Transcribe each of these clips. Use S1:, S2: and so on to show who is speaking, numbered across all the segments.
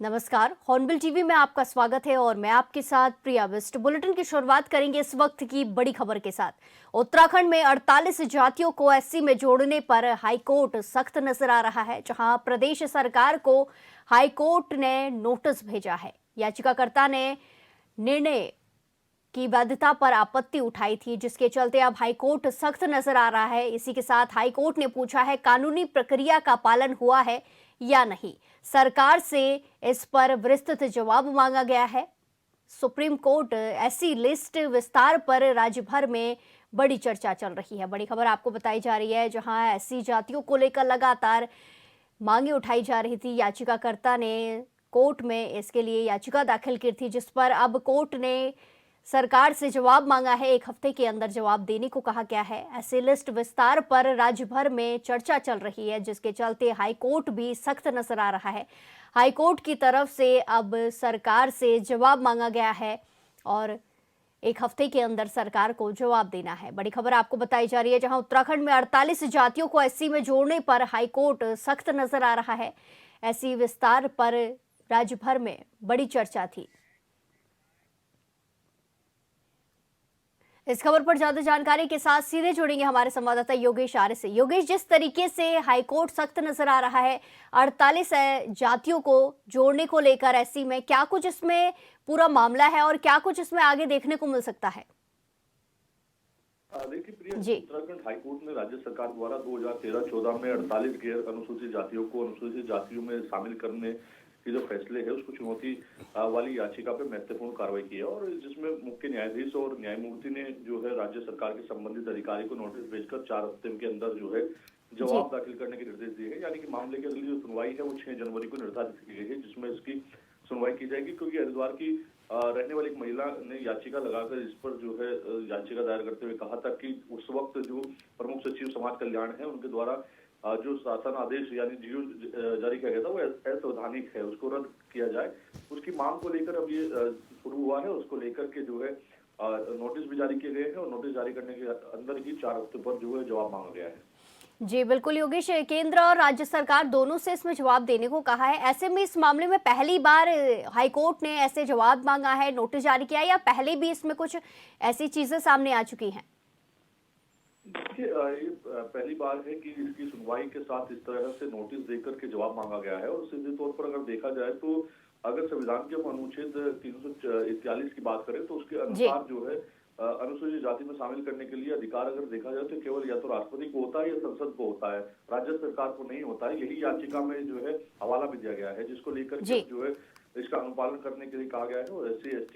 S1: नमस्कार, hornbill TV में आपका स्वागत है और मैं आपके साथ प्रिया बिस्ट। बुलेटिन की शुरुआत करेंगे इस वक्त की बड़ी खबर के साथ। उत्तराखंड में 48 जातियों को एससी में जोड़ने पर हाईकोर्ट सख्त नजर आ रहा है, जहां प्रदेश सरकार को हाईकोर्ट ने नोटिस भेजा है। याचिकाकर्ता ने निर्णय की वैधता पर आपत्ति उठाई थी, जिसके चलते अब हाईकोर्ट सख्त नजर आ रहा है। इसी के साथ हाईकोर्ट ने पूछा है कानूनी प्रक्रिया का पालन हुआ है या नहीं। सरकार से इस पर विस्तृत जवाब मांगा गया है। सुप्रीम कोर्ट एससी लिस्ट विस्तार पर राज्य भर में बड़ी चर्चा चल रही है। बड़ी खबर आपको बताई जा रही है, जहां एससी जातियों को लेकर लगातार मांगे उठाई जा रही थी। याचिकाकर्ता ने कोर्ट में इसके लिए याचिका दाखिल की थी, जिस पर अब कोर्ट ने सरकार से जवाब मांगा है। 1 हफ्ते के अंदर जवाब देने को कहा गया है। ऐसे लिस्ट विस्तार पर राज्य भर में चर्चा चल रही है, जिसके चलते हाईकोर्ट भी सख्त नजर आ रहा है। हाईकोर्ट की तरफ से अब सरकार से जवाब मांगा गया है और 1 हफ्ते के अंदर सरकार को जवाब देना है। बड़ी खबर आपको बताई जा रही है, जहां उत्तराखंड में 48 जातियों को एससी में जोड़ने पर हाईकोर्ट सख्त नजर आ रहा है। एससी विस्तार पर राज्य भर में बड़ी चर्चा थी। इस खबर पर ज्यादा जानकारी के साथ सीधे जुड़ेंगे हमारे संवाददाता योगेश आर्य से। योगेश, जिस तरीके से हाईकोर्ट सख्त नजर आ रहा है 48 जातियों को जोड़ने को लेकर एससी में, क्या कुछ इसमें पूरा मामला है और क्या कुछ इसमें आगे देखने को मिल सकता है?
S2: देखिए प्रिया, उत्तराखंड हाईकोर्ट ने राज्य सरकार द्वारा 2013-14 में 48 गैर अनुसूचित जातियों को अनुसूचित जातियों में शामिल करने के जो फैसले है उसको चुनौती वाली याचिका पे महत्वपूर्ण कार्रवाई की है, और जिसमें मुख्य न्यायाधीश और न्यायमूर्ति ने जो है राज्य सरकार के संबंधित अधिकारी को नोटिस भेजकर 4 हफ्ते के अंदर जो है जवाब दाखिल करने के निर्देश दिए हैं। यानी कि मामले की अगली जो सुनवाई है वो 6 जनवरी को निर्धारित की गई है, जिसमें इसकी सुनवाई की जाएगी। क्योंकि हरिद्वार की रहने वाली एक महिला ने याचिका लगाकर इस पर जो है याचिका दायर करते हुए कहा था कि उस वक्त जो प्रमुख सचिव समाज कल्याण है उनके द्वारा जो शासन आदेश यानी जीओ जारी किया गया था वो असंवैधानिक है, उसको रद्द किया जाए। उसकी मांग को लेकर अब ये शुरू हुआ है। उसको लेकर के जो है नोटिस भी जारी किए गए हैं और नोटिस जारी करने के अंदर ही 4 हफ्ते पर जो है जवाब मांगा गया है।
S1: जी बिल्कुल योगेश, केंद्र और राज्य सरकार दोनों से इसमें जवाब देने को कहा है। ऐसे में इस मामले में पहली बार हाईकोर्ट ने ऐसे जवाब मांगा है, नोटिस जारी किया, या पहले भी इसमें कुछ ऐसी चीजें सामने आ चुकी हैं?
S2: देखिए, ये पहली बार है कि इसकी सुनवाई के साथ इस तरह से नोटिस देकर के जवाब मांगा गया है। और सीधे तौर पर अगर देखा जाए तो अगर संविधान के अनुच्छेद 341 की बात करें तो उसके अनुसार जो है अनुसूचित जाति में शामिल करने के लिए अधिकार अगर देखा जाए तो केवल या तो राष्ट्रपति को होता है या संसद को होता है, राज्य सरकार को नहीं होता है। यही याचिका में जो है हवाला भी दिया गया है, जिसको लेकर जो है इसका अनुपालन करने के लिए कहा गया है। और SC/ST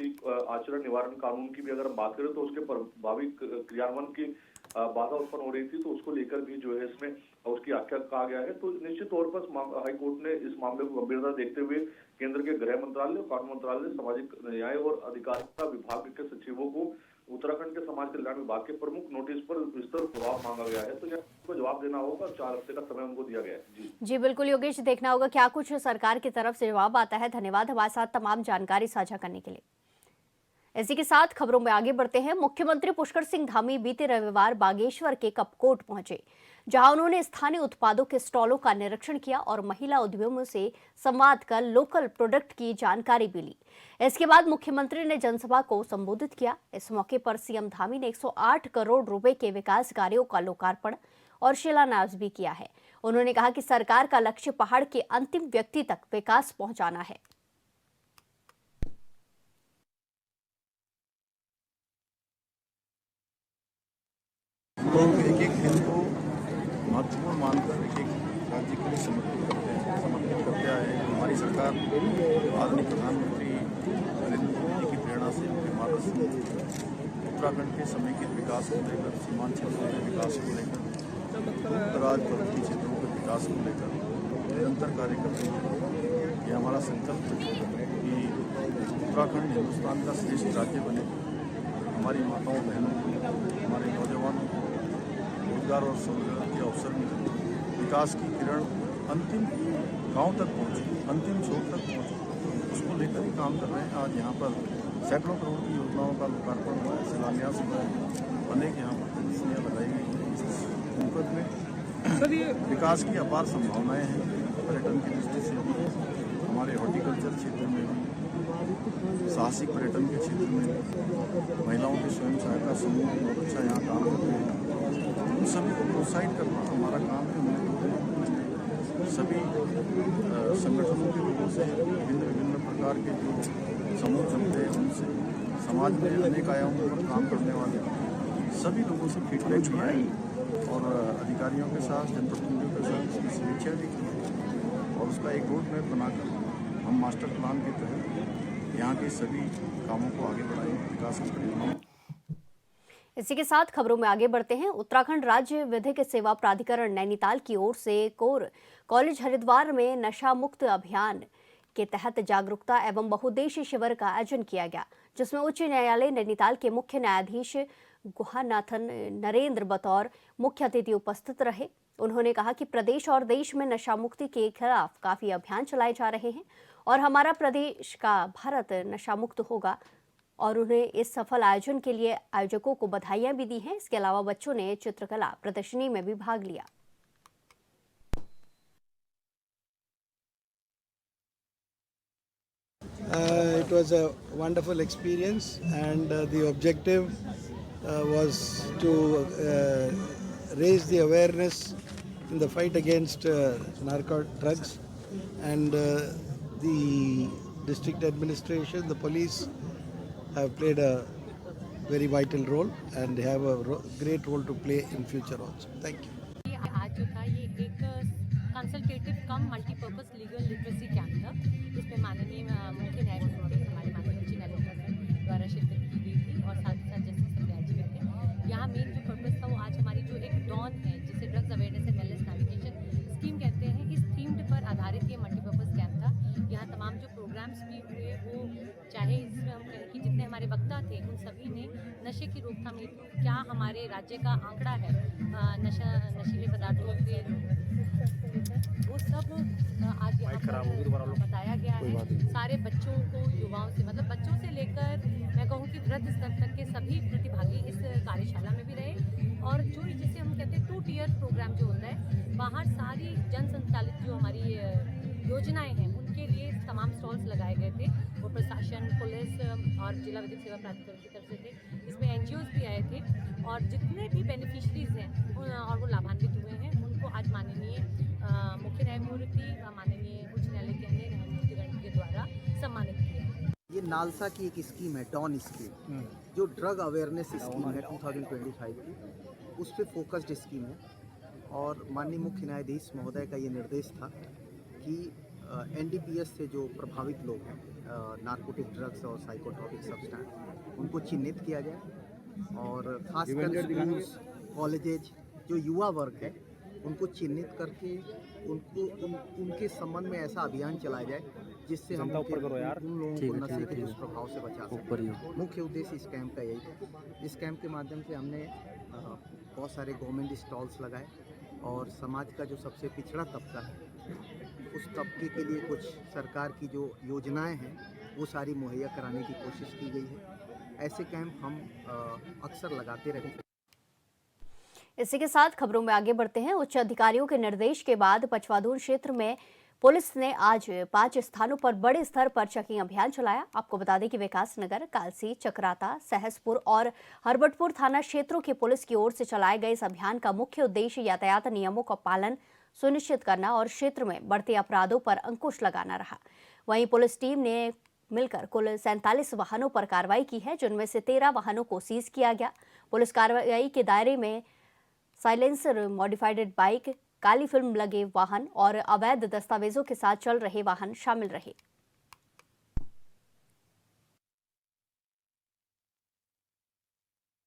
S2: आचरण निवारण कानून की भी अगर हम बात करें तो उसके प्रभावी क्रियान्वयन की बाधा उत्पन्न हो रही थी, तो उसको लेकर भी जो है इसमें उसकी आख्या कहा गया है। तो निश्चित तौर पर हाईकोर्ट ने इस मामले को गंभीरता देखते हुए केंद्र के गृह मंत्रालय और कानून मंत्रालय, सामाजिक न्याय और अधिकारिता विभाग के सचिवों को उत्तराखंड के समाज कल्याण विभाग के प्रमुख नोटिस पर विस्तृत जवाब मांगा गया है। तो यह जवाब देना होगा, 4 हफ्ते का समय उनको दिया गया है।
S1: जी बिल्कुल योगेश, देखना होगा क्या कुछ सरकार की तरफ से जवाब आता है। धन्यवाद हमारे साथ तमाम जानकारी साझा करने के लिए। इसी के साथ खबरों में आगे बढ़ते हैं। मुख्यमंत्री पुष्कर सिंह धामी बीते रविवार बागेश्वर के कपकोट पहुंचे, जहां उन्होंने स्थानीय उत्पादों के स्टॉलों का निरीक्षण किया और महिला उद्यमियों से संवाद कर लोकल प्रोडक्ट की जानकारी भी ली। इसके बाद मुख्यमंत्री ने जनसभा को संबोधित किया। इस मौके पर सीएम धामी ने 108 करोड़ रुपए के विकास कार्यों का लोकार्पण और शिलान्यास भी किया है। उन्होंने कहा कि सरकार का लक्ष्य पहाड़ के अंतिम व्यक्ति तक विकास पहुंचाना है।
S3: तो एक दिन को महत्वपूर्ण मानकर एक राज्य के लिए समर्पित करते आए हैं। हमारी सरकार आदरणीय प्रधानमंत्री नरेंद्र मोदी की प्रेरणा से उनके मार्गदर्शन उत्तराखंड के समेकित विकास को लेकर, सीमांत क्षेत्रों के विकास को लेकर, दूर-दराज पर्वतीय क्षेत्रों के विकास को लेकर निरंतर कार्य करते हैं। ये हमारा संकल्प है कि उत्तराखंड हिंदुस्तान का श्रेष्ठ राज्य बने, हमारी माताओं बहनों को, हमारे नौजवानों को रोजगार और स्वरोजगार के अवसर मिले, विकास की किरण अंतिम गांव तक पहुंचे, अंतिम छोर तक पहुंचे, उसको लेकर ही काम कर रहे हैं। आज यहाँ पर सैकड़ों करोड़ की योजनाओं का लोकार्पण हुआ है, शिलान्यास हुआ है, अनेक यहाँ पर प्रदर्शनियाँ लगाई गई हैं। इस जनपद में विकास की अपार संभावनाएं हैं। पर्यटन की दृष्टि से भी, हमारे हॉर्टिकल्चर साहसिक पर्यटन के क्षेत्र में महिलाओं के स्वयं सहायता समूह बहुत अच्छा यहाँ काम करते हैं। उन सभी को प्रोत्साहित करना हमारा काम है। हमने सभी संगठनों के लोगों से विभिन्न विभिन्न प्रकार के जो समूह चलते हैं उनसे, समाज में अनेक आयामों पर काम करने वाले सभी लोगों से फीडबैक लिया है और अधिकारियों के साथ, जनप्रतिनिधियों के साथ इसकी समीक्षा भी की है और उसका एक रोड मैप बनाकर हम मास्टर प्लान के तहत यहाँ के सभी कामों को आगे बढ़ाएंगे, विकास की परियोजनाओं।
S1: इसी के साथ खबरों में आगे बढ़ते हैं। उत्तराखंड राज्य विधिक सेवा प्राधिकरण नैनीताल की ओर से कोर कॉलेज हरिद्वार में नशा मुक्त अभियान के तहत जागरूकता एवं बहुउद्देशीय शिविर का आयोजन किया गया, जिसमें उच्च न्यायालय नैनीताल के मुख्य न्यायाधीश गुहानाथन नरेंद्र बतौर मुख्य अतिथि उपस्थित रहे। उन्होंने कहा कि प्रदेश और देश में नशा मुक्ति के खिलाफ काफी अभियान चलाए जा रहे हैं और हमारा प्रदेश का भारत नशा मुक्त होगा और उन्हें इस सफल आयोजन के लिए आयोजकों को बधाइयां भी दी हैं। इसके अलावा बच्चों ने चित्रकला प्रदर्शनी में भी भाग लिया।
S4: It was a wonderful experience, and the objective was to raise the awareness in the fight against drugs, and the district administration, the police have played a very vital role and they have a great role to play in future also. Thank you.
S5: आज जो था ये एक consultative कम multipurpose legal literacy camp था, जिसमें माननीय मुख्य न्यायाधीश हमारे माननीय उच्च न्यायालय द्वारा शिरकत की गई थी और साथ ही साथ जस्टिस सत्यार्थ जी भी थे। यहाँ मेन जो पर्पज़ था वो आज हमारी जो एक डॉन है जिसे drugs awareness and wellness navigation scheme कहते हैं, इस थीम्ड पर आधारित ये मल्टीपर्पज़ कैंप था। यहाँ तमाम जो प्रोग्राम्स भी हुए वो चाहे इसमें हम कहें कि जितने हमारे वक्ता थे उन सभी ने नशे की रोकथाम क्या हमारे राज्य का आंकड़ा है नशीले पदार्थों के वो सब आज यहाँ पर बताया गया है। सारे बच्चों को, युवाओं से, मतलब बच्चों से लेकर मैं कहूँ कि वृद्ध स्तर तक के सभी प्रतिभागी इस कार्यशाला में भी रहे और जो जिसे हम कहते हैं 2 टियर प्रोग्राम जो होता है, बाहर सारी जन संचालित जो हमारी योजनाएं हैं उनके लिए तमाम स्टॉल्स लगाए गए थे। वो प्रशासन, पुलिस और जिला विधिक सेवा प्राधिकरण की तरफ से थे। इसमें एनजीओज भी आए थे और जितने भी बेनिफिशरीज हैं और वो लाभान्वित हुए हैं उनको आज माननीय मुख्य न्यायमूर्ति, माननीय उच्च न्यायालय के अन्य न्यायमूर्तिगण के द्वारा सम्मानित किया।
S6: ये नालसा की एक स्कीम है, डॉन स्कीम, जो ड्रग अवेयरनेस स्कीम है 2025 की, उस पर फोकस्ड स्कीम है और माननीय मुख्य न्यायाधीश महोदय का ये निर्देश था कि एनडीपीएस से जो प्रभावित लोग हैं, नारकोटिक ड्रग्स और साइकोट्रॉपिक सब्सटेंस, उनको चिन्हित किया जाए और खासकर स्कूल्स, कॉलेजेज, जो युवा वर्ग है उनको चिन्हित करके उनके संबंध में ऐसा अभियान चलाया जाए जिससे हम उन लोगों को नशे के दुष्प्रभाव से बचा सकें। मुख्य उद्देश्य इस कैंप का यही था। इस कैंप के माध्यम से हमने बहुत सारे गवर्नमेंट स्टॉल्स लगाए और समाज का जो सबसे पिछड़ा तबका है उस तबके के लिए कुछ सरकार की जो योजनाएं हैं वो सारी मुहैया कराने की कोशिश की गई है। ऐसे कैंप हम अक्सर लगाते रहते हैं।
S1: इसी के साथ खबरों में आगे बढ़ते हैं। उच्च अधिकारियों के निर्देश के बाद पचवाधूर क्षेत्र में पुलिस ने आज 5 स्थानों पर बड़े स्तर पर चेकिंग अभियान चलाया। आपको बता दें कि विकास नगर, कालसी, चक्राता, सहसपुर और हरबटपुर थाना क्षेत्रों की पुलिस की ओर से चलाए गए इस अभियान का मुख्य उद्देश्य यातायात नियमों का पालन सुनिश्चित करना और क्षेत्र में बढ़ते अपराधों पर अंकुश लगाना रहा। वहीं पुलिस टीम ने मिलकर कुल 47 वाहनों पर कार्रवाई की है, जिनमें से 13 वाहनों को सीज किया गया। पुलिस कार्रवाई के दायरे में साइलेंसर, मॉडिफाइड बाइक, काली फिल्म लगे वाहन और अवैध दस्तावेजों के साथ चल रहे वाहन शामिल रहे।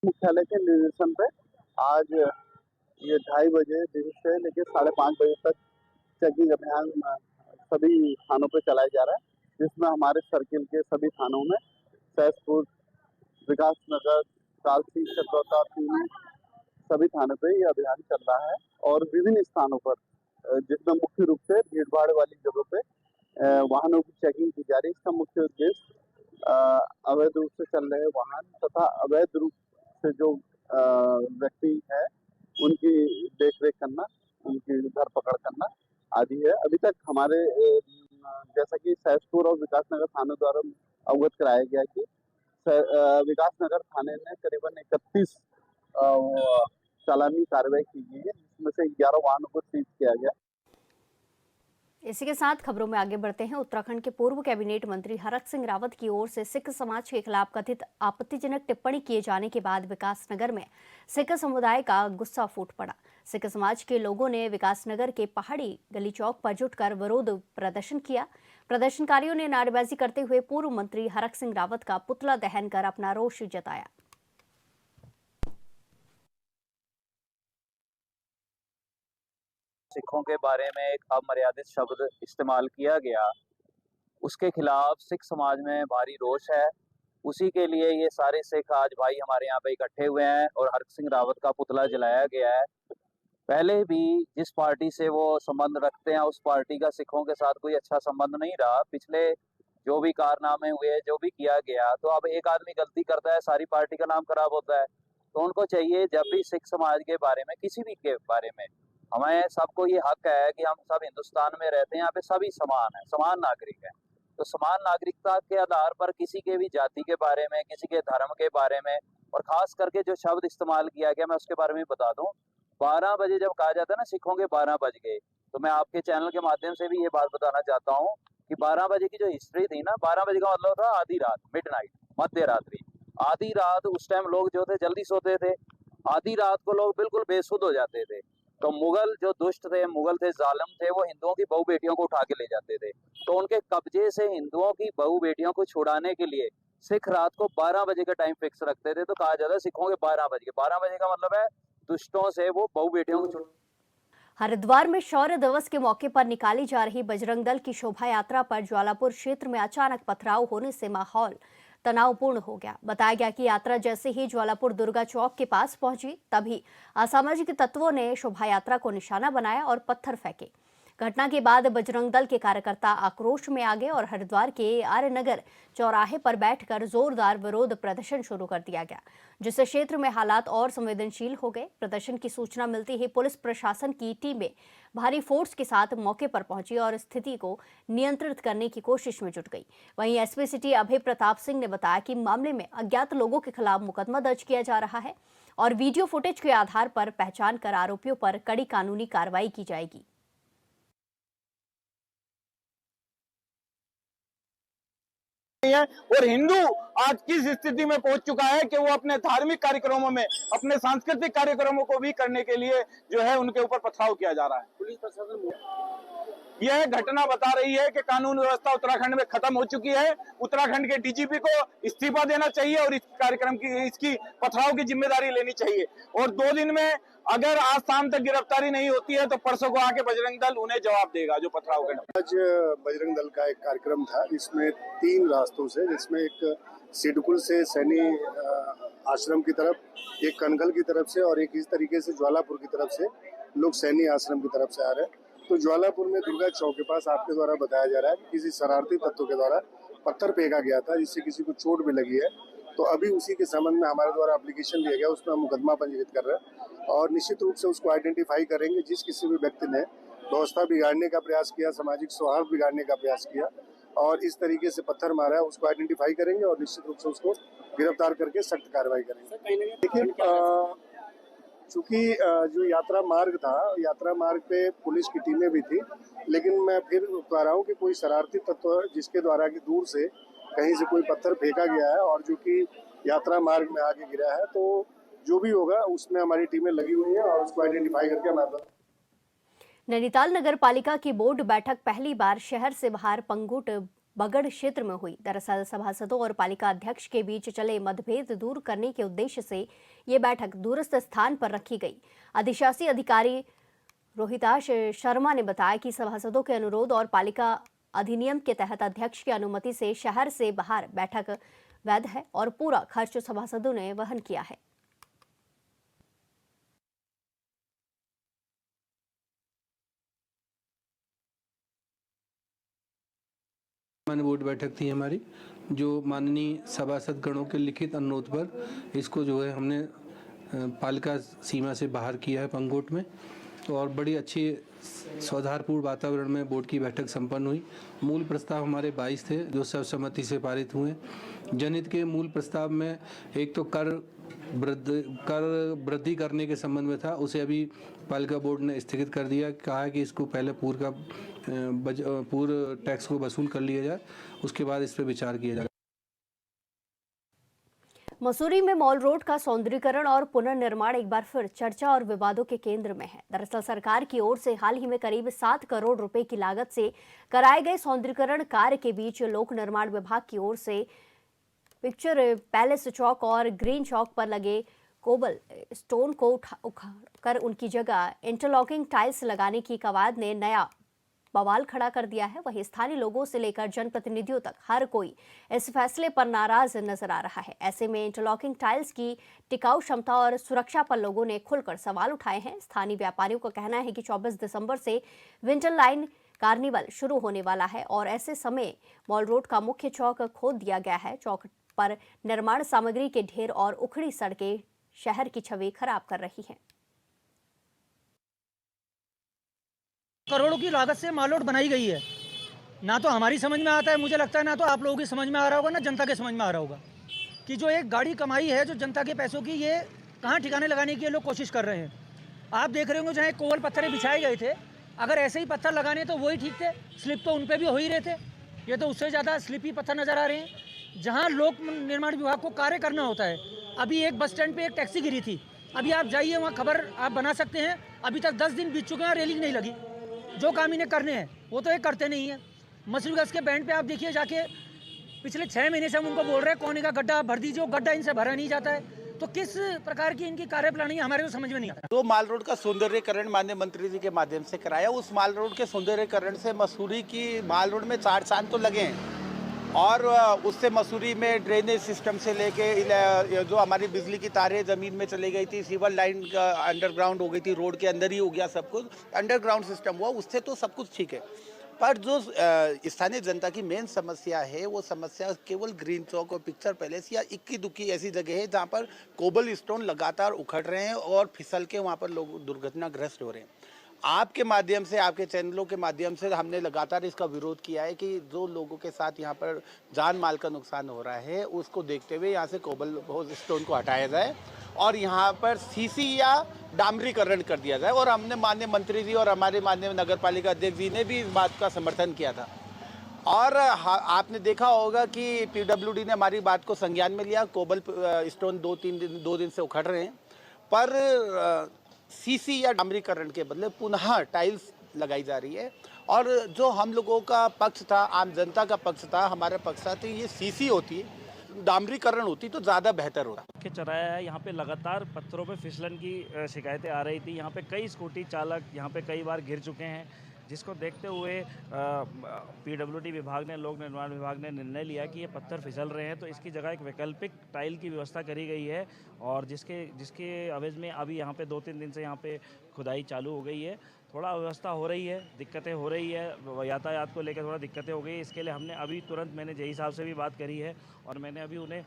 S7: मुख्यालय के निर्देशन पे आज ये 2:30 बजे दिन से लेकर 5:30 बजे तक चेकिंग अभियान सभी थानों पे चलाया जा रहा है, जिसमें हमारे सर्किल के सभी थानों में सहसपुर, विकास नगर, कालसी, चकौता, सभी थानों पे ये अभियान चल रहा है और विभिन्न स्थानों पर जिसमें मुख्य रूप से भीड़भाड़ वाली जगहों पे वाहनों की चेकिंग की जा रही है। इसका मुख्य उद्देश्य अवैध रूप से चल रहे वाहन तथा अवैध रूप से जो व्यक्ति है उनकी देखरेख करना, उनकी धरपकड़ करना आदि है। अभी तक हमारे जैसा कि सहसपुर और विकासनगर थानों द्वारा अवगत कराया गया कि विकासनगर थाने में करीबन 31 चालानी कार्रवाई की गई है, जिसमें से 11 वाहनों को सीज किया गया।
S1: इसी के साथ खबरों में आगे बढ़ते हैं। उत्तराखंड के पूर्व कैबिनेट मंत्री हरक सिंह रावत की ओर से सिख समाज के खिलाफ कथित आपत्तिजनक टिप्पणी किए जाने के बाद विकासनगर में सिख समुदाय का गुस्सा फूट पड़ा। सिख समाज के लोगों ने विकासनगर के पहाड़ी गली चौक पर जुटकर विरोध प्रदर्शन किया। प्रदर्शनकारियों ने नारेबाजी करते हुए पूर्व मंत्री हरक सिंह रावत का पुतला दहन कर अपना रोष जताया।
S8: सिखों के बारे में एक अमर्यादित शब्द इस्तेमाल किया गया, उसके खिलाफ सिख समाज में भारी रोष है। उसी के लिए ये सारे सिख आज भाई हमारे यहाँ पे इकट्ठे हुए हैं और हरक सिंह रावत का पुतला जलाया गया है। पहले भी जिस पार्टी से वो संबंध रखते हैं उस पार्टी का सिखों के साथ कोई अच्छा संबंध नहीं रहा। पिछले जो भी कारनामे हुए, जो भी किया गया, तो अब एक आदमी गलती करता है सारी पार्टी का नाम खराब होता है। तो उनको चाहिए जब भी सिख समाज के बारे में, किसी भी के बारे में, हमें सबको ये हक है कि हम सब हिंदुस्तान में रहते हैं, यहाँ पे सभी समान है, समान नागरिक है। तो समान नागरिकता के आधार पर किसी के भी जाति के बारे में, किसी के धर्म के बारे में, और खास करके जो शब्द इस्तेमाल किया गया मैं उसके बारे में बता दूं। 12 बजे जब कहा जाता है ना सिखों के 12 बज गए, तो मैं आपके चैनल के माध्यम से भी ये बात बताना चाहता हूँ कि 12 बजे की जो हिस्ट्री थी ना, 12 बजे का मतलब था आधी रात, मिडनाइट, मध्य रात्रि। आधी रात उस टाइम लोग जो थे जल्दी सोते थे, आधी रात को लोग बिल्कुल बेसुध हो जाते थे। तो मुगल जो दुष्ट थे, मुगल थे, जालिम थे, वो हिंदुओं की बहू बेटियों को उठा के ले जाते थे। तो उनके कब्जे से हिंदुओं की बहू बेटियों को छुड़ाने के लिए सिख रात को 12 बजे का टाइम फिक्स रखते थे। तो कहा जाता है सिखों के 12 बजे। 12 बजे का मतलब है दुष्टों से वो बहू बेटियों को छुड़ा।
S1: हरिद्वार में शौर्य दिवस के मौके पर निकाली जा रही बजरंग दल की शोभा यात्रा पर ज्वालापुर क्षेत्र में अचानक पथराव होने से माहौल तनावपूर्ण हो गया। बताया गया कि यात्रा जैसे ही ज्वालापुर दुर्गा चौक के पास पहुंची, तभी असामाजिक तत्वों ने शोभा यात्रा को निशाना बनाया और पत्थर फेंके। घटना के बाद बजरंग दल के कार्यकर्ता आक्रोश में आ गए और हरिद्वार के आर्यनगर चौराहे पर बैठकर जोरदार विरोध प्रदर्शन शुरू कर दिया गया, जिससे क्षेत्र में हालात और संवेदनशील हो गए। प्रदर्शन की सूचना मिलते ही पुलिस प्रशासन की टीमें भारी फोर्स के साथ मौके पर पहुंची और स्थिति को नियंत्रित करने की कोशिश में जुट गई। वहीं एसपी सिटी अभय प्रताप सिंह ने बताया कि मामले में अज्ञात लोगों के खिलाफ मुकदमा दर्ज किया जा रहा है और वीडियो फुटेज के आधार पर पहचान कर आरोपियों पर कड़ी कानूनी कार्रवाई की जाएगी।
S9: और हिंदू आज किस स्थिति में पहुंच चुका है कि वो अपने धार्मिक कार्यक्रमों में, अपने सांस्कृतिक कार्यक्रमों को भी करने के लिए जो है उनके ऊपर पथराव किया जा रहा है। पुलिस प्रशासन यह घटना बता रही है कि कानून व्यवस्था उत्तराखंड में खत्म हो चुकी है। उत्तराखंड के डीजीपी को इस्तीफा देना चाहिए और इस कार्यक्रम की, इसकी पथराव की जिम्मेदारी लेनी चाहिए। और 2 दिन में अगर आज शाम तक गिरफ्तारी नहीं होती है तो परसों को आके बजरंग दल उन्हें जवाब देगा जो पथराव करना।
S3: आज बजरंग दल का एक कार्यक्रम था, इसमें 3 रास्तों से, जिसमें एक सिडकुल से सैनी आश्रम की तरफ, एक कनगल की तरफ से और एक इस तरीके से ज्वालापुर की तरफ से लोग सैनी आश्रम की तरफ से आ रहे हैं। तो ज्वालापुर में दुर्गा चौक के पास आपके द्वारा बताया जा रहा है कि किसी शरारती तत्व के द्वारा पत्थर फेंका गया था, जिससे किसी को चोट भी लगी है। तो अभी उसी के संबंध में हमारे द्वारा एप्लीकेशन दिया गया, उसमें हम मुकदमा पंजीकृत कर रहे हैं और निश्चित रूप से उसको आइडेंटिफाई करेंगे। जिस किसी भी व्यक्ति ने व्यवस्था बिगाड़ने का प्रयास किया, सामाजिक सौहार्द बिगाड़ने का प्रयास किया और इस तरीके से पत्थर मारा है, उसको आइडेंटिफाई करेंगे और निश्चित रूप से उसको गिरफ्तार करके सख्त कार्रवाई करेंगे। देखिए, चूंकि जो यात्रा मार्ग था, यात्रा मार्ग पे पुलिस की टीमें भी थी, लेकिन मैं फिर कह रहा हूँ कि कोई शरारती तत्व जिसके द्वारा कि दूर से कहीं से कोई पत्थर फेंका गया है और जो कि यात्रा मार्ग में आके गिरा है, तो जो भी होगा उसमें हमारी टीमें लगी हुई हैं और उसको आइडेंटिफाई करके हमारे।
S1: नैनीताल नगर पालिका की बोर्ड बैठक पहली बार शहर से बाहर पंगुट बगड़ क्षेत्र में हुई। दरअसल सभासदों और पालिका अध्यक्ष के बीच चले मतभेद दूर करने के उद्देश्य से ये बैठक दूरस्थ स्थान पर रखी गई। अधिशासी अधिकारी रोहिताश शर्मा ने बताया कि सभासदों के अनुरोध और पालिका अधिनियम के तहत अध्यक्ष की अनुमति से शहर से बाहर बैठक वैध है और पूरा खर्च सभासदों ने वहन किया है।
S10: बोर्ड बैठक थी हमारी, जो माननीय सभासद गणों के लिखित अनुरोध पर इसको जो है हमने पालिका सीमा से बाहर किया है पंगोट में। और बड़ी अच्छी सौहार्दपूर्ण वातावरण में बोर्ड की बैठक संपन्न हुई। मूल प्रस्ताव हमारे 22 थे जो सर्वसम्मति से पारित हुए। जनहित के मूल प्रस्ताव में एक तो कर वृद्धि करने के संबंध में था, उसे अभी पालिका बोर्ड ने स्थगित कर दिया। कहा कि इसको पहले पूर्व टैक्स को वसूल कर लिया जाए, उसके बाद इस पर विचार किया जाए।
S1: मसूरी में मॉल रोड का सौंदर्यीकरण और पुनर्निर्माण एक बार फिर चर्चा और विवादों के केंद्र में है। दरअसल सरकार की ओर से हाल ही में करीब 7 करोड़ रुपए की लागत से कराए गए सौंदर्यीकरण कार्य के बीच लोक निर्माण विभाग की ओर से पिक्चर पैलेस चौक और ग्रीन चौक पर लगे कोबल स्टोन को उखाड़कर उनकी जगह इंटरलॉकिंग टाइल्स लगाने की कवायद ने नया बवाल खड़ा कर दिया है। वहीं स्थानीय लोगों से लेकर जनप्रतिनिधियों तक हर कोई इस फैसले पर नाराज नजर आ रहा है। ऐसे में इंटरलॉकिंग टाइल्स की टिकाऊ क्षमता और सुरक्षा पर लोगों ने खुलकर सवाल उठाए हैं। स्थानीय व्यापारियों का कहना है कि 24 दिसंबर से विंटर लाइन कार्निवल शुरू होने वाला है और ऐसे समय मॉल रोड का मुख्य चौक खोद दिया गया है। चौक पर निर्माण सामग्री के ढेर और उखड़ी सड़कें शहर की छवि खराब कर रही हैं।
S11: करोड़ों की लागत से मॉल रोड बनाई गई है, ना तो हमारी समझ में आता है, मुझे लगता है ना तो आप लोगों की समझ में आ रहा होगा, ना जनता के समझ में आ रहा होगा कि जो एक गाड़ी कमाई है जो जनता के पैसों की, ये कहाँ ठिकाने लगाने की लोग कोशिश कर रहे हैं। आप देख रहे होंगे जहाँ कोवल पत्थर बिछाए गए थे, अगर ऐसे ही पत्थर लगाने तो वही ठीक थे, स्लिप तो उन पर भी हो ही रहे थे। ये तो उससे ज़्यादा स्लिपी पत्थर नज़र आ रहे हैं। जहाँ लोक निर्माण विभाग को कार्य करना होता है, अभी एक बस स्टैंड पे एक टैक्सी गिरी थी, अभी आप जाइए वहाँ खबर आप बना सकते हैं, अभी तक 10 दिन बीत चुके हैं, रेलिंग नहीं लगी। जो काम इन्हें करने हैं वो तो ये करते नहीं है। मसूरी गैस के बैंड पे आप देखिए जाके, पिछले 6 महीने से हम उनको बोल रहे हैं कोने का गड्ढा भर दीजिए, वो गड्ढा इनसे भरा नहीं जाता है। तो किस प्रकार की इनकी कार्यप्रणाली हमारे को समझ में नहीं आता।
S9: तो माल रोड का सौंदर्यीकरण माननीय मंत्री जी के माध्यम से कराया। उस माल रोड के सौंदर्यीकरण से मसूरी की माल रोड में 4 चांद तो लगे हैं और उससे मसूरी में ड्रेनेज सिस्टम से लेके जो हमारी बिजली की तारें ज़मीन में चली गई थी, सीवर लाइन अंडरग्राउंड हो गई थी, रोड के अंदर ही हो गया सब कुछ, अंडरग्राउंड सिस्टम हुआ, उससे तो सब कुछ ठीक है। पर जो स्थानीय जनता की मेन समस्या है वो समस्या केवल ग्रीन चौक और पिक्चर पैलेस या इक्की दुक्की ऐसी जगह है जहाँ पर कोबल स्टोन लगातार उखड़ रहे हैं और फिसल के वहाँ पर लोग दुर्घटनाग्रस्त हो रहे हैं। आपके माध्यम से, आपके चैनलों के माध्यम से हमने लगातार इसका विरोध किया है कि जो लोगों के साथ यहाँ पर जान माल का नुकसान हो रहा है उसको देखते हुए यहाँ से कोबल स्टोन को हटाया जाए और यहाँ पर सीसी या डामरीकरण कर दिया जाए। और हमने माननीय मंत्री जी और हमारे माननीय नगर पालिका अध्यक्ष जी ने भी इस बात का समर्थन किया था। और आपने देखा होगा कि PWD ने हमारी बात को संज्ञान में लिया। कोबल स्टोन 2 दिन से उखड़ रहे हैं, पर सीसी या डामरीकरण के बदले पुनः टाइल्स लगाई जा रही है। और जो हम लोगों का पक्ष था, आम जनता का पक्ष था, हमारा पक्ष था, तो ये सीसी होती, डामरीकरण होती तो ज़्यादा बेहतर होता।
S12: के चराया है, यहाँ पे लगातार पत्थरों पे फिसलन की शिकायतें आ रही थी। यहाँ पे कई स्कूटी चालक यहाँ पे कई बार गिर चुके हैं, जिसको देखते हुए PWD विभाग ने, लोक निर्माण विभाग ने निर्णय लिया कि ये पत्थर फिसल रहे हैं तो इसकी जगह एक वैकल्पिक टाइल की व्यवस्था करी गई है। और जिसके अवज में अभी यहाँ पे 2-3 दिन से यहाँ पे खुदाई चालू हो गई है। थोड़ा अव्यवस्था हो रही है, दिक्कतें हो रही है, यातायात को लेकर थोड़ा दिक्कतें हो गई। इसके लिए हमने अभी तुरंत मैंने जेई साहब से भी बात करी है और मैंने अभी उन्हें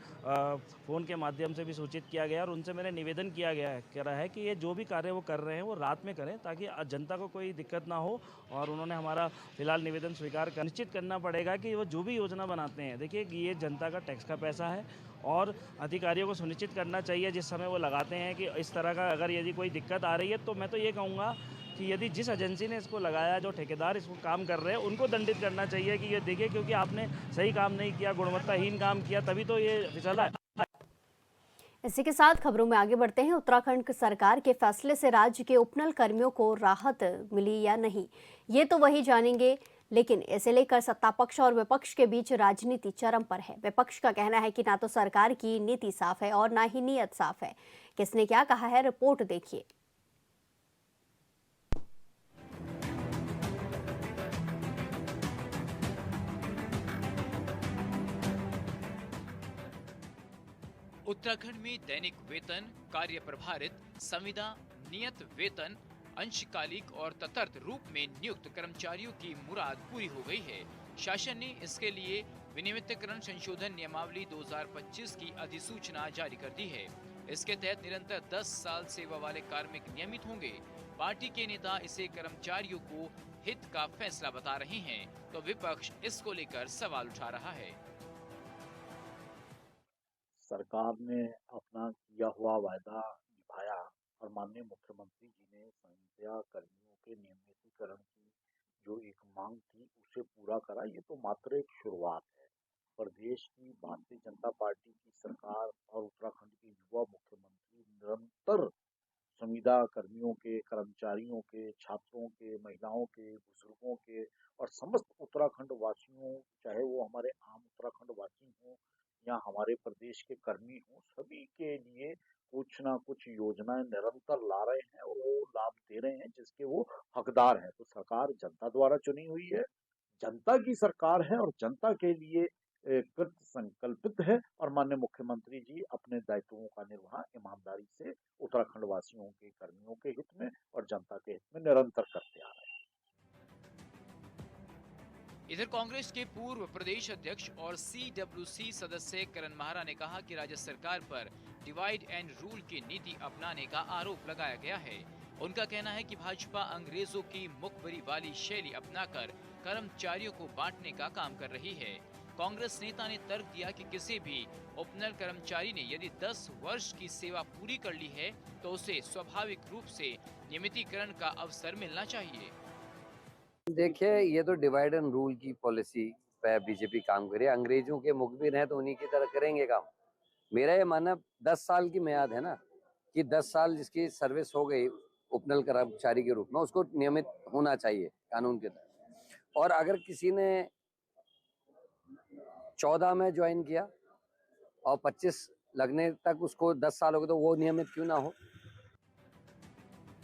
S12: फ़ोन के माध्यम से भी सूचित किया गया और उनसे मैंने निवेदन किया है कि ये जो भी कार्य वो कर रहे हैं वो रात में करें ताकि जनता को कोई दिक्कत ना हो। और उन्होंने हमारा फिलहाल निवेदन स्वीकार कर निश्चित करना पड़ेगा कि वो जो भी योजना बनाते हैं, देखिए कि ये जनता का टैक्स का पैसा है और अधिकारियों को सुनिश्चित करना चाहिए जिस समय वो लगाते हैं कि इस तरह का अगर यदि कोई दिक्कत आ रही है तो मैं तो ये कहूँगा कि यदि जिस एजेंसी ने इसको लगाया, जो ठेकेदार इसको काम कर रहे हैं, उनको दंडित करना चाहिए कि ये देखिए क्योंकि आपने सही काम नहीं किया, गुणवत्ताहीन काम किया, तभी तो ये फिसला है।
S1: इसी के साथ खबरों में आगे बढ़ते हैं। उत्तराखंड सरकार के फैसले से राज्य के उपनल कर्मियों को राहत मिली या नहीं, ये तो वही जानेंगे। लेकिन इसे लेकर सत्ता पक्ष और विपक्ष के बीच राजनीति चरम पर है। विपक्ष का कहना है कि ना तो सरकार की नीति साफ है और ना ही नीयत साफ है। किसने क्या कहा है, रिपोर्ट देखिए।
S13: उत्तराखंड में दैनिक वेतन, कार्य प्रभारित, संविदा, नियत वेतन, अंशकालिक और तदर्थ रूप में नियुक्त कर्मचारियों की मुराद पूरी हो गई है। शासन ने इसके लिए विनियमितीकरण संशोधन नियमावली 2025 की अधिसूचना जारी कर दी है। इसके तहत निरंतर 10 साल सेवा वाले कार्मिक नियमित होंगे। पार्टी के नेता इसे कर्मचारियों को हित का फैसला बता रहे हैं, तो विपक्ष इसको लेकर सवाल उठा रहा है।
S14: सरकार ने अपना किया हुआ वायदा निभाया और माननीय मुख्यमंत्री जी ने संविदा कर्मियों के नियमितीकरण की जो एक मांग थी उसे पूरा करा। ये तो मात्र एक शुरुआत है। प्रदेश की भारतीय जनता पार्टी की सरकार और उत्तराखंड के युवा मुख्यमंत्री निरंतर संविदा कर्मियों के, कर्मचारियों के, छात्रों के, महिलाओं के, बुजुर्गों के और समस्त उत्तराखंड वासियों, चाहे वो हमारे आम उत्तराखंड वासी हों या हमारे प्रदेश के कर्मी हों, सभी के लिए कुछ ना कुछ योजनाएं निरंतर ला रहे हैं और वो लाभ दे रहे हैं जिसके वो हकदार हैं। तो सरकार जनता द्वारा चुनी हुई है, जनता की सरकार है और जनता के लिए कृत संकल्पित है और माननीय मुख्यमंत्री जी अपने दायित्वों का निर्वहन ईमानदारी से उत्तराखंड वासियों के, कर्मियों के हित में और जनता के हित में निरंतर करते आ रहे हैं।
S13: इधर कांग्रेस के पूर्व प्रदेश अध्यक्ष और CWC सदस्य करण महारा ने कहा कि राज्य सरकार पर डिवाइड एंड रूल की नीति अपनाने का आरोप लगाया गया है। उनका कहना है कि भाजपा अंग्रेजों की मुखबरी वाली शैली अपनाकर कर्मचारियों को बांटने का काम कर रही है। कांग्रेस नेता ने तर्क दिया कि किसी भी उपनल कर्मचारी ने यदि 10 वर्ष की सेवा पूरी कर ली है तो उसे स्वाभाविक रूप से नियमितीकरण का अवसर मिलना चाहिए।
S15: देखिए, ये तो डिवाइड एंड रूल की पॉलिसी पे बीजेपी काम करे। अंग्रेजों के मुखबिर हैं तो उन्हीं की तरह करेंगे काम। मेरा ये मानना 10 साल की मियाद है ना, कि 10 साल जिसकी सर्विस हो गई उपनल कर्मचारी के रूप में, उसको नियमित होना चाहिए कानून के तहत। और अगर किसी ने 14 में ज्वाइन किया और 25 लगने तक उसको 10 साल हो गए तो वो नियमित क्यों ना हो।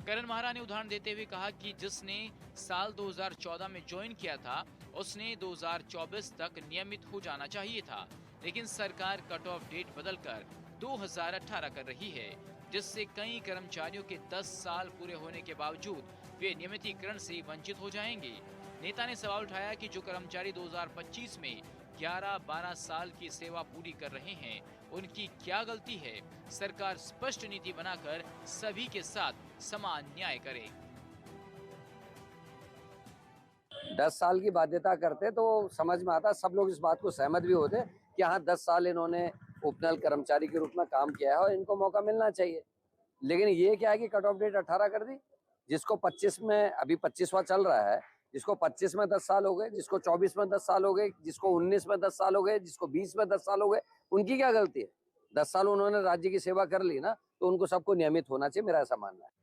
S13: करण महारा ने उदाहरण देते हुए कहा कि जिसने साल 2014 में ज्वाइन किया था उसने 2024 तक नियमित हो जाना चाहिए था, लेकिन सरकार कट ऑफ डेट बदलकर 2018 कर रही है, जिससे कई कर्मचारियों के 10 साल पूरे होने के बावजूद वे नियमितीकरण से वंचित हो जाएंगे। नेता ने सवाल उठाया कि जो कर्मचारी 2025 में 11-12 साल की सेवा पूरी कर रहे हैं उनकी क्या गलती है। सरकार स्पष्ट नीति बनाकर सभी के साथ समान न्याय करे।
S15: 10 साल की बाध्यता करते तो समझ में आता, सब लोग इस बात को सहमत भी होते कि हाँ 10 साल इन्होंने उपनल कर्मचारी के रूप में काम किया है और इनको मौका मिलना चाहिए। लेकिन ये क्या है कि कट ऑफ डेट 18 कर दी, जिसको 25 में, अभी 25वां चल रहा है, जिसको 25 में 10 साल हो गए, जिसको 24 में 10 साल हो गए, जिसको 19 में 10 साल हो गए, जिसको 20 में 10 साल हो गए, उनकी क्या गलती है। 10 साल उन्होंने राज्य की सेवा कर ली ना, तो उनको सबको नियमित होना चाहिए, मेरा ऐसा मानना है।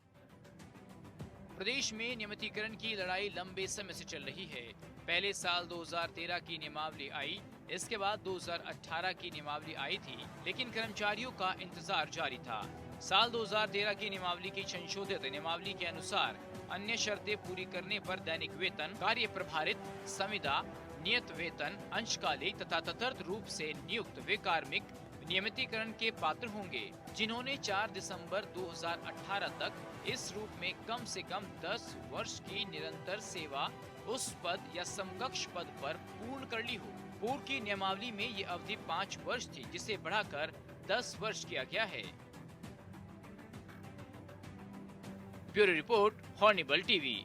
S13: प्रदेश में नियमितीकरण की लड़ाई लंबे समय से चल रही है। पहले साल 2013 की नियमावली आई, इसके बाद 2018 की नियमावली आई थी, लेकिन कर्मचारियों का इंतजार जारी था। साल 2013 की नियमावली की संशोधित नियमावली के अनुसार अन्य शर्तें पूरी करने पर दैनिक वेतन, कार्य प्रभारित, संविदा, नियत वेतन, अंशकालिक तथा तदर्थ रूप से नियुक्त वे कार्मिक नियमितीकरण के पात्र होंगे, जिन्होंने 4 दिसंबर 2018 तक इस रूप में कम से कम 10 वर्ष की निरंतर सेवा उस पद या समकक्ष पद पर पूर्ण कर ली हो। पूर्व की नियमावली में ये अवधि 5 वर्ष थी, जिसे बढ़ाकर 10 वर्ष किया गया है। Bureau report, Hornbill TV.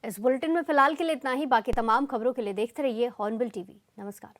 S1: इस बुलेटिन में फिलहाल के लिए इतना ही। बाकी तमाम खबरों के लिए देखते रहिए हॉर्निबल टीवी। नमस्कार।